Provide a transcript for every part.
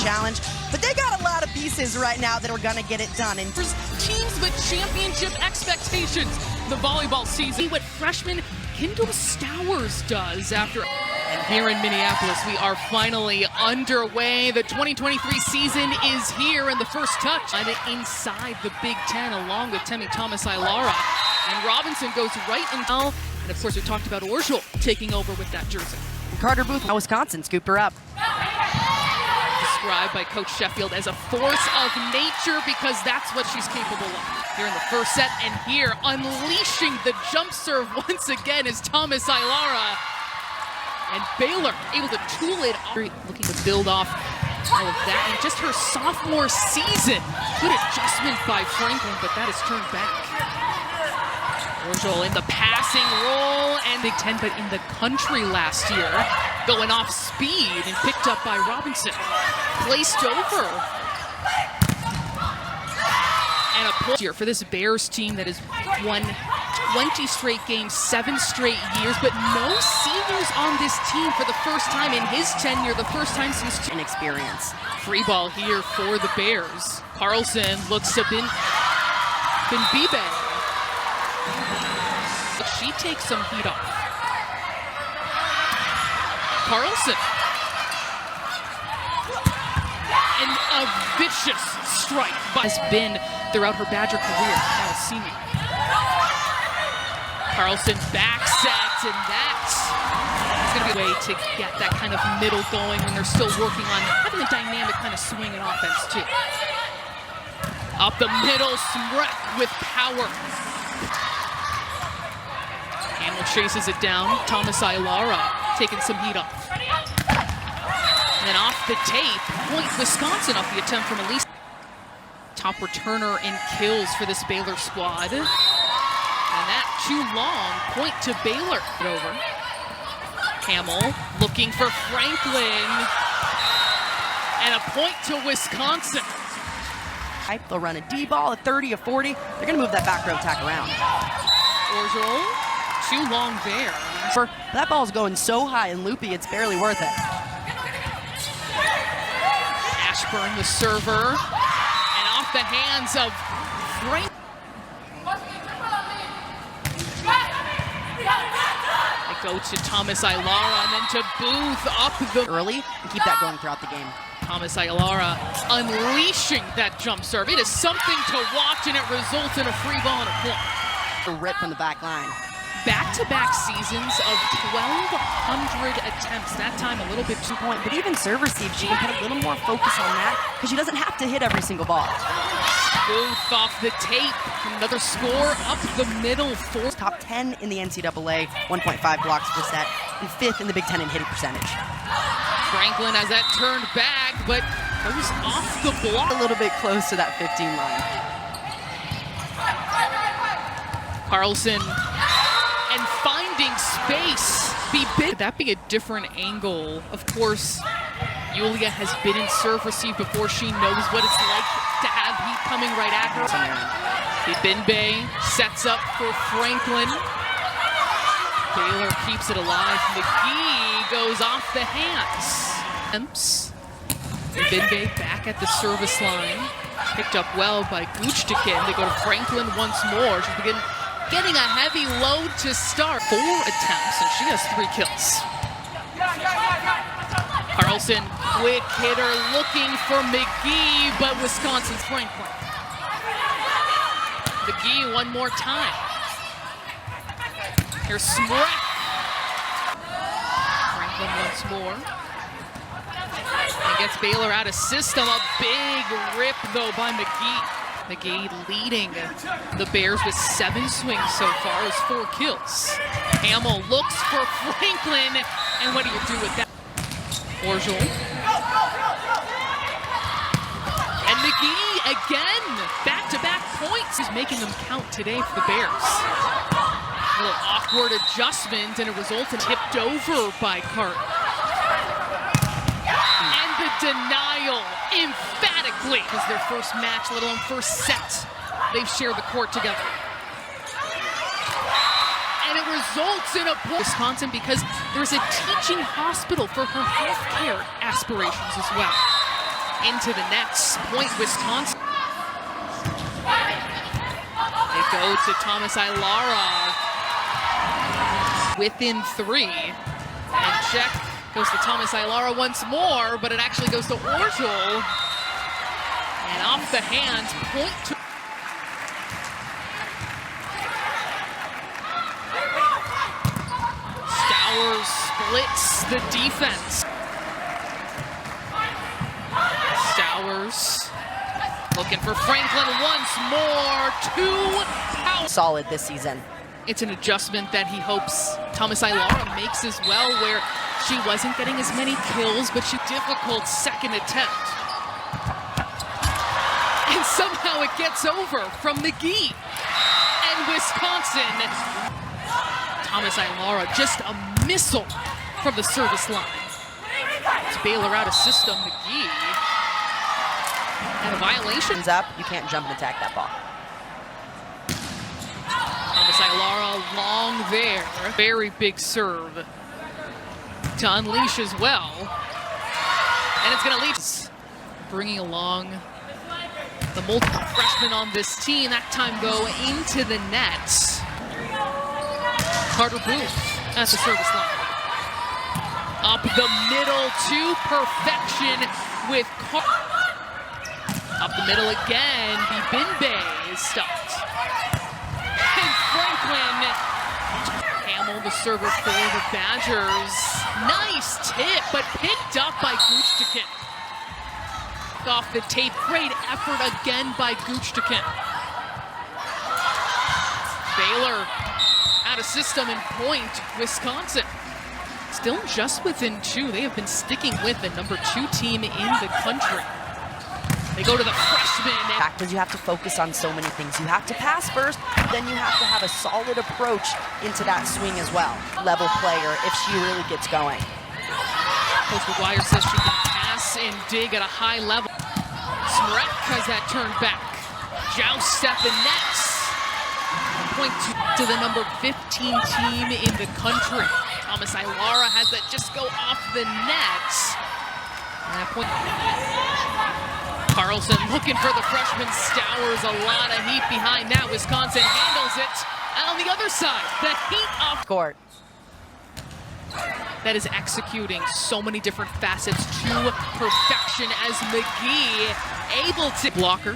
challenge, but they got a lot of pieces right now that are going to get it done. And teams with championship expectations, the volleyball season. See what freshman Kendall Stowers does after. And here in Minneapolis, we are finally underway. The 2023 season is here, and the first touch inside the Big Ten, along with Temi Thomas-Ilara. And Robinson goes right in. And of course, we talked about Orjol taking over with that jersey. Carter Booth, Wisconsin, scooped her up. Described by Coach Sheffield as a force of nature because that's what she's capable of. Here in the first set, and here unleashing the jump serve once again is Thomas-Ilara. And Baylor able to tool it off. Looking to build off all of that in just her sophomore season. Good adjustment by Franklin, but that is turned back. Orjol in the passing role, and Big Ten, but in the country last year, going off speed and picked up by Robinson. Placed over. And a pull here for this Bears team that has won 20 straight games, 7 straight years, but no seniors on this team for the first time in his tenure, the first time since inexperience. Free ball here for the Bears. Carlson looks to Bin Bibe. She takes some heat off. Carlson. And a vicious strike has been throughout her Badger career, now a senior. Carlson back set, and that's going to be a way to get that kind of middle going when they're still working on having a dynamic kind of swing and offense too. Up the middle, Smrek with power. Hamill chases it down. Thomas-Ilara taking some heat off. And then off the tape, point Wisconsin off the attempt from Elise. Top returner in kills for this Baylor squad. And that too long, point to Baylor. Over. Hamill looking for Franklin. And a point to Wisconsin. They'll run a D-ball, a 30, a 40. They're going to move that back row attack around. Orjol, too long there. That ball's going so high and loopy, it's barely worth it. Ashburn, the server. And off the hands of Frank. They go to Thomas-Ilara and then to Booth up the early and keep that going throughout the game. Thomas-Ilara unleashing that jump serve. It is something to watch, and it results in a free ball and a point. A rip from the back line. Back-to-back seasons of 1,200 attempts. That time a little bit too point. But even serve receive, she can put a little more focus on that because she doesn't have to hit every single ball. Booth off the tape. Another score up the middle. Top 10 in the NCAA, 1.5 blocks per set, and 5th in the Big Ten in hitting percentage. Franklin has that turned back, but goes off the block. A little bit close to that 15 line. Carlson and finding space. Could that be a different angle? Of course, Yulia has been in serve receive before. She knows what it's like to have heat coming right at her. Bibinbe sets up for Franklin. Baylor keeps it alive. McGee goes off the hands. Bibinbe back at the service line. Picked up well by Guchtikin. They go to Franklin once more. She's getting a heavy load to start. 4 attempts, and she has 3 kills. Carlson, quick hitter, looking for McGee, but Wisconsin's Franklin. McGee one more time. Here's Smrek. Franklin once more. And gets Baylor out of system. A big rip, though, by McGee. McGee leading the Bears with 7 swings so far, with 4 kills. Hamill looks for Franklin, and what do you do with that? Orjol. And McGee again, back-to-back points. He's making them count today for the Bears. A little awkward adjustment, and it results in tipped over by Carter. And the denial, emphatically, is their first match, let alone first set. They've shared the court together. And it results in a Wisconsin because there's a teaching hospital for her healthcare aspirations as well. into the nets. Point Wisconsin. They go to Thomas Ilara within 3. And check goes to Thomas Ilara once more, but it actually goes to Orgel. And off the hands, point to Stowers splits the defense. Stowers looking for Franklin once more. 2 power. Solid this season. It's an adjustment that he hopes Thomas Ilara makes as well, where she wasn't getting as many kills, but she difficult second attempt. And somehow it gets over from McGee. And Wisconsin. Thomas Ilara, just a missile from the service line. It's Baylor out of system. McGee. And a violation. Up, you can't jump and attack that ball. Thomas Ilara long there. Very big serve to unleash as well. And it's going to lead. Bringing along the multiple freshmen on this team. That time go into the net. Carter Booth at the service line. Up the middle to perfection with up the middle again. Bibimbe is stopped. And Franklin. Hamill, the server for the Badgers. Nice tip, but picked up by Guchtikin. Off the tape, great effort again by Guchtikin. Baylor out of system and point, Wisconsin. Still just within 2. They have been sticking with the number 2 team in the country. They go to the freshman. Because you have to focus on so many things. You have to pass first, then you have to have a solid approach into that swing as well. Level player if she really gets going. Coach McGuire says she can pass and dig at a high level. Smrek has that turned back. Joust step and nets. Point to the number 15 team in the country. Thomas Ilara has that just go off the net. And that point. Carlson looking for the freshman. Stowers, a lot of heat behind that. Wisconsin handles it. And on the other side, the heat off Court. that is executing so many different facets to perfection as McGee able to blocker.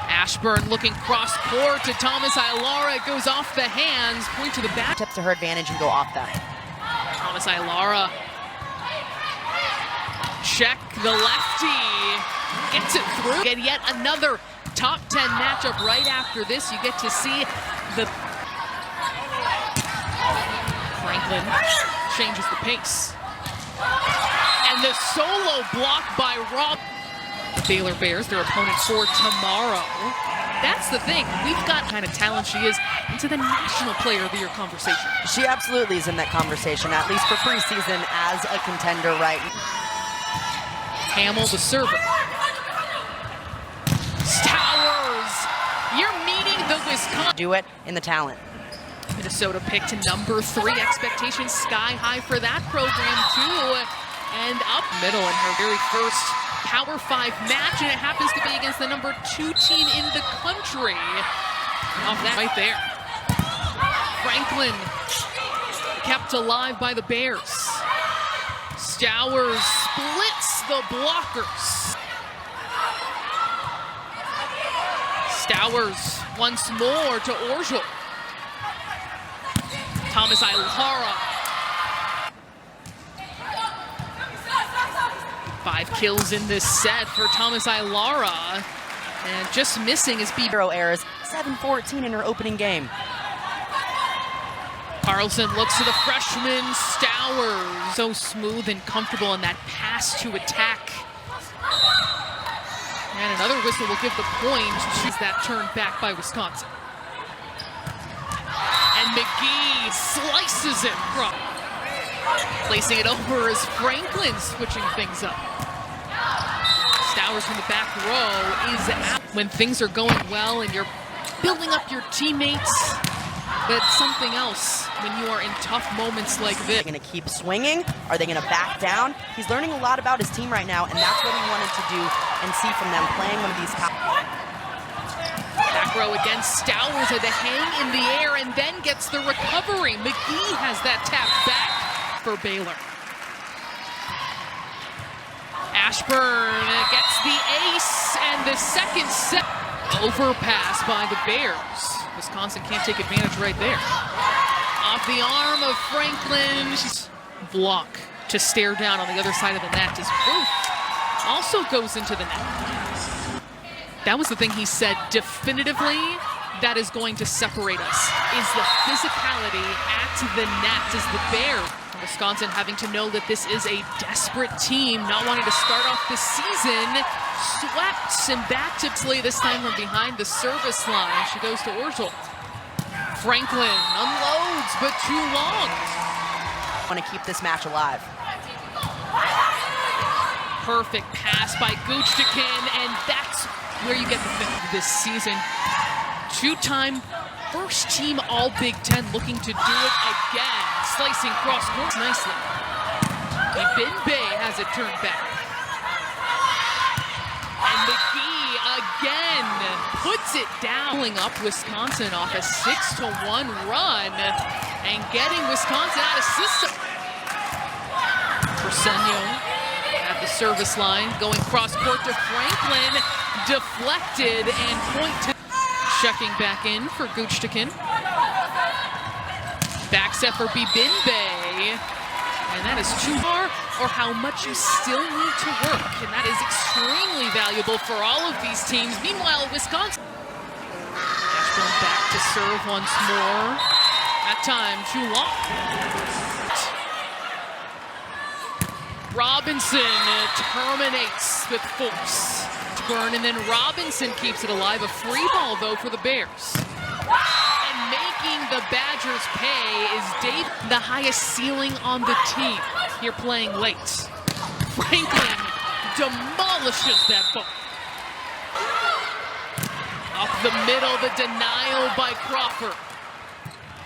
Ashburn looking cross court to Thomas Ilara. It goes off the hands. Point to the back. Tips to her advantage and go off that. Thomas Ilara. Check the lefty. Gets it through. Get yet another top 10 matchup right after this. You get to see the Franklin changes the pace. And the solo block by Rob. The Baylor Bears, their opponent for tomorrow. That's the thing. We've got kind of talent she is into the National Player of the Year conversation. She absolutely is in that conversation, at least for preseason as a contender, right? Hamill, the server. Stowers, you're meeting the Wisconsin. Do it in the talent. Minnesota picked number 3. Expectations sky high for that program too. And up middle in her very first Power 5 match, and it happens to be against the number 2 team in the country. Off that right there. Franklin kept alive by the Bears. Stowers splits the blockers. Stowers once more to Orgel. Thomas Ilara. 5 kills in this set for Thomas Ilara. And just missing is Zero errors, 7-14 in her opening game. Carlson looks to the freshman, Stowers. So smooth and comfortable in that pass to attack. And another whistle will give the point to that turned back by Wisconsin. And McGee slices it from. Placing it over as Franklin switching things up. Stowers from the back row is out. When things are going well and you're building up your teammates, but something else when you are in tough moments like this. Are they going to keep swinging? Are they going to back down? He's learning a lot about his team right now, and that's what he wanted to do and see from them playing one of these top. Back row again, Stowers had to hang in the air and then gets the recovery. McGee has that tap back for Baylor. Ashburn gets the ace and the second set. Overpass by the Bears. Wisconsin can't take advantage right there. Off the arm of Franklin. Block to stare down on the other side of the net as Ruth also goes into the net. That was the thing he said definitively that is going to separate us, is the physicality at the net as the Bears. Wisconsin having to know that this is a desperate team, not wanting to start off the season. Swept and back to play this time from behind the service line. She goes to Orzel. Franklin unloads, but too long. Want to keep this match alive. Perfect pass by Guchtikin, and that's where you get the fifth of this season. Two-time first team All Big Ten, looking to do it again. Slicing cross court nicely. Ibinbe has it turned back. And McGee again puts it down. Pulling up Wisconsin off a 6-1 run and getting Wisconsin out of system. Persenio at the service line, going cross court to Franklin. Deflected and point to. Checking back in for Guchtikin. Back set for Bibinbe. And that is too far, or how much you still need to work. And that is extremely valuable for all of these teams. Meanwhile, Wisconsin. Ashburn back to serve once more. That time, too long. Robinson terminates with force. Burn, and then Robinson keeps it alive. A free ball, though, for the Bears. And making the Badgers pay is Dave, the highest ceiling on the team. Here playing late. Franklin demolishes that ball. Up the middle, the denial by Crawford.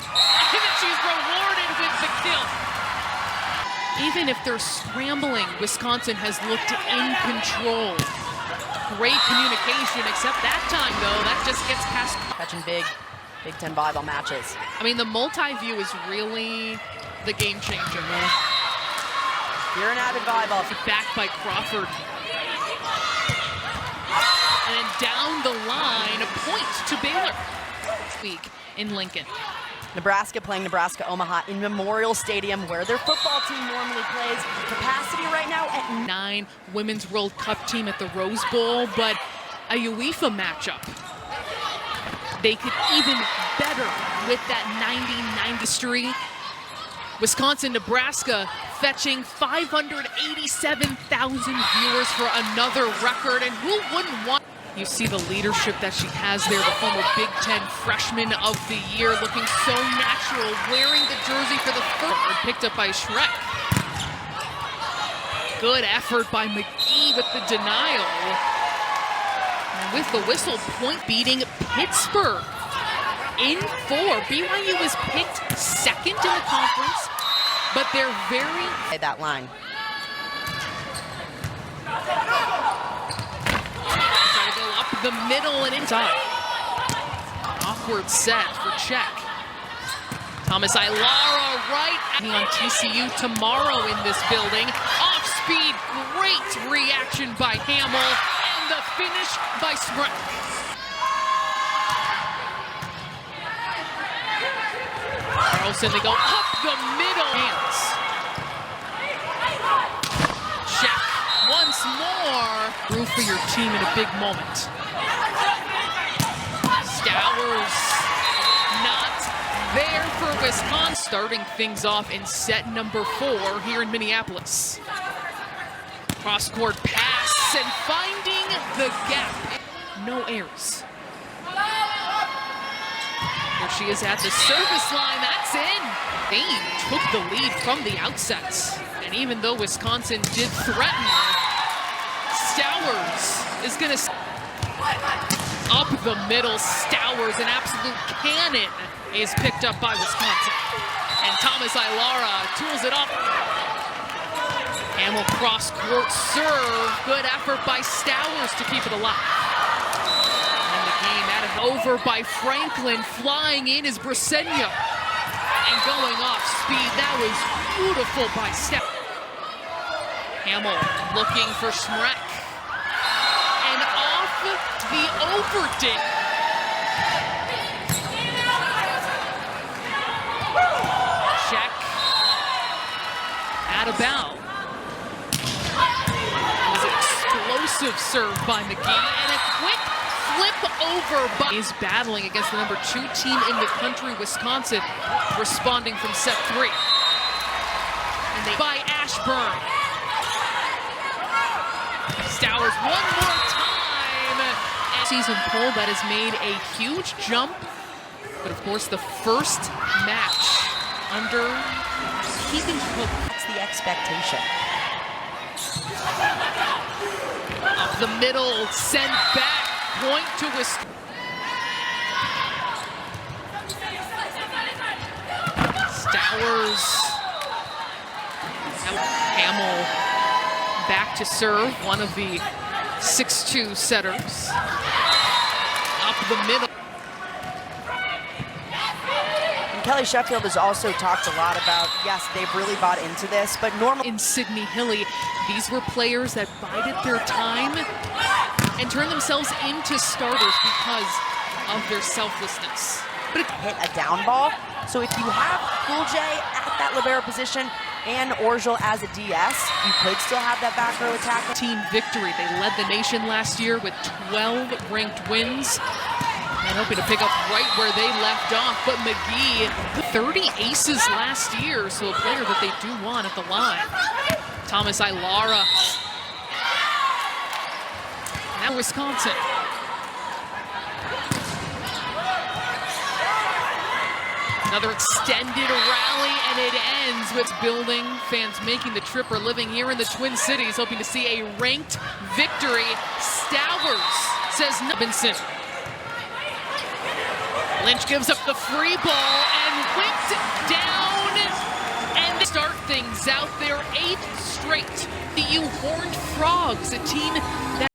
And she's rewarded with the kill. Even if they're scrambling, Wisconsin has looked in control. Great communication, except that time, though, that just gets past. Catching Big Ten volleyball matches. I mean, the multi-view is really the game changer. You're an avid volleyball. Back by Crawford. And then down the line, a point to Baylor. This week in Lincoln. Nebraska playing Nebraska-Omaha in Memorial Stadium, where their football team normally plays. Capacity right now at 9. Women's World Cup team at the Rose Bowl, but a UEFA matchup. They could even better with that 90-90 history. Wisconsin-Nebraska fetching 587,000 viewers for another record, and who wouldn't want? You see the leadership that she has there, the former Big Ten Freshman of the Year, looking so natural, wearing the jersey for the first. Picked up by Schreck. Good effort by McGee with the denial. And with the whistle, point beating Pittsburgh in 4. BYU was picked second in the conference, but they're very... that line. The middle and inside. Awkward set for Czech. Thomas Ilara right on TCU tomorrow in this building. Off speed, great reaction by Hamill, and the finish by Sprint. Carlson, they go up the middle. Hands. Czech once more. Proof for your team in a big moment. Stowers not there for Wisconsin. Starting things off in set number 4 here in Minneapolis. Cross-court pass and finding the gap. No errors. There she is at the service line. That's in. They took the lead from the outset. And even though Wisconsin did threaten, Stowers is going to... Up the middle, Stowers, an absolute cannon, is picked up by Wisconsin. And Thomas Ilara tools it up. Hamill cross-court serve. Good effort by Stowers to keep it alive. And the game out of over by Franklin. Flying in is Briseno. And going off speed. That was beautiful by Stowers. Hamill looking for Smrek. And off the overding. Check. Out of bounds. It was an explosive serve by McGee. And a quick flip over by is battling against the number 2 team in the country, Wisconsin, responding from set 3. And they by Ashburn. Stowers one more time. And season poll that has made a huge jump. But of course, the first match under Keegan Cook. That's the expectation. Up the middle, sent back, point to Wisconsin. Stowers. Hamill back to serve, one of the 6'2" setters. Up the middle. Kelly Sheffield has also talked a lot about, yes, they've really bought into this, but normally in Sydney Hilly, these were players that bided their time and turned themselves into starters because of their selflessness. But it hit a down ball. So if you have Gulje at that libero position and Orgel as a DS, you could still have that back row attack. Team victory. They led the nation last year with 12 ranked wins. And hoping to pick up right where they left off. But McGee, 30 aces last year, so a player that they do want at the line. Thomas Ilara. Now Wisconsin. Another extended rally, and it ends with building. Fans making the trip or living here in the Twin Cities, hoping to see a ranked victory. Stowers says Robinson. Lynch gives up the free ball and whipped down. And they start things out there. 8th straight. The U Horned Frogs, a team that